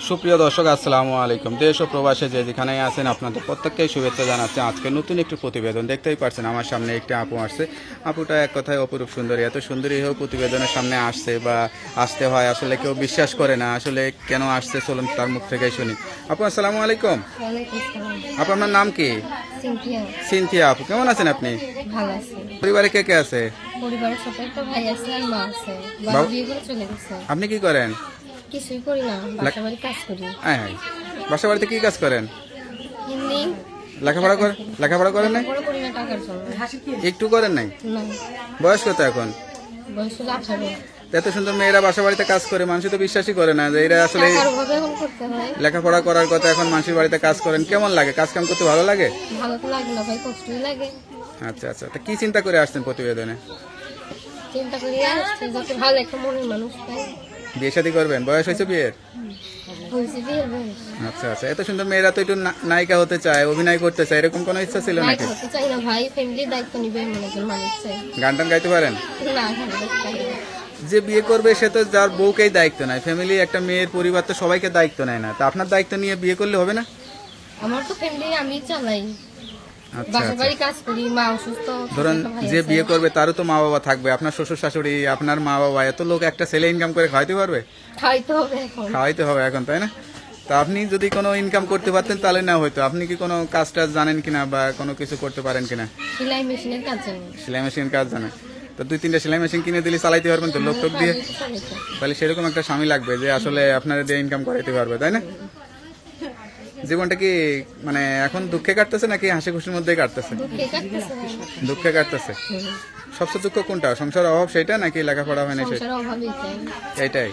সুপ্রিয় দর্শক আসসালামু আলাইকুম। দেশ ও প্রবাসে যে যেখানেই আছেন আপনাদের প্রত্যেককেই শুভেচ্ছা জানাচ্ছি। আজকে নতুন একটি প্রতিবেদন দেখতেই পাচ্ছেন আমার সামনে একটি আপু আসছে। আপুটা এক কথায় অপরূপ সুন্দরী, এত সুন্দরী হয়েও প্রতিবেদনের সামনে আসছে বা আসতে হয়, আসলে কেউ বিশ্বাস করে না আসলে কেন আসছে। চলুন তার মুখ থেকেই শুনি। আপু আসসালামু আলাইকুম। ওয়ালাইকুম আসসালাম। আপু আপনার নাম কি? সিনথিয়া। সিনথিয়া আপু, কেমন আছেন আপনি? ভালো আছি। পরিবারে কে কে আছে? পরিবারের সাথে একটা ভাই আছে আর মা আছে। বাবা বাবা- বিয়ে করে চলে গেছে। আপনি কি করেন? কিছুই করি না, বাসা বাড়ি কাজ করি। হ্যাঁ হ্যাঁ, বাসা বাড়িতে কি কাজ করেন? হিন্দি লেখাপড়া করেন নাই? বড় করি না টাকার জন্য। একটু করেন নাই? না, বয়স কত এখন? বয়স হলো 18। এত সুন্দর মেয়েরা বাসা বাড়িতে কাজ করে, মানুষ তো বিশ্বাসই করে না যে এরা আসলে টাকার অভাবে এখন করতে হয়। লেখাপড়া করার কথা, এখন মানুষের বাড়িতে কাজ করেন। কেমন লাগে? কাজ কাম করতে ভালো লাগে? ভালো তো লাগে না ভাই, কষ্টই লাগে। আচ্ছা আচ্ছা, তা কি চিন্তা করে আসছেন প্রতিবেদনে? চিন্তা করি আসছে যাতে ভালো একটা মনের মানুষ পাই। বিয়ে শাদী করবেন? বয়স হয়েছে বিয়ের? হয়েছে বিয়ের বয়স। আচ্ছা আচ্ছা, এত সুন্দর মেয়েরা তো একটু নায়িকা হতে চায়, অভিনয় করতে চায়, এরকম কোনো ইচ্ছা ছিল ভাই নাকি? করতে চাই না ভাই, ফ্যামিলির দায়িত্ব নিবে এমন একজন মানুষ চাই। গান টান গাইতে পারেন? না, ভালো চাই না। যে বিয়ে করবে সে তো যার বউকেই দায়িত্ব নেয়, ফ্যামিলি একটা মেয়ের পরিবার তো সবাইকে দায়িত্ব নেয় না, তা আপনার দায়িত্ব নিয়ে বিয়ে করলে হবে না? আমার তো ফ্যামিলি আমি চালাই, আচ্ছা বাসা আচ্ছা, বাড়ি কাজ করি, মা অসুস্থ। ধরুন একটা ভাই যে আছে। বিয়ে করবে তারও তো মা বাবা থাকবে, আপনার শ্বশুর শাশুড়ি, আপনার মা বাবা, এত লোক একটা ছেলে ইনকাম করে খাওয়াইতে পারবে? খাইতে হবে এখন। খাওয়াইতে হবে এখন, তাই না? তা আপনি যদি কোনো ইনকাম করতে পারতেন তাহলে না হয়তো। আপনি কি কোনো কাজ টাজ জানেন কিনা বা কোনো কিছু করতে পারেন কিনা? সেলাই মেশিনের কাজ জানি। সেলাই মেশিন কাজ জানেন? তো 2-3টা সেলাই মেশিন কিনে দিলে চালাইতে পারবেন তো লোক টোক দিয়ে? আমি তো চালাইতে। তাহলে সেরকম একটা স্বামী লাগবে যে আসলে আপনারা দিয়ে ইনকাম করাইতে পারবে, তাই না? জীবনটা কি মানে এখন দুঃখে কাটতেছে নাকি হাসি খুশির মধ্যেই কাটতেছে? দুঃখে কাটতেছে ভাই। দুঃখে কাটতেছে। সবচেয়ে দুঃখ কোনটা? সংসার অভাব সেটা নাকি লেখাপড়া হয় না সেটা? সংসারের অভাবই চাই। এইটাই।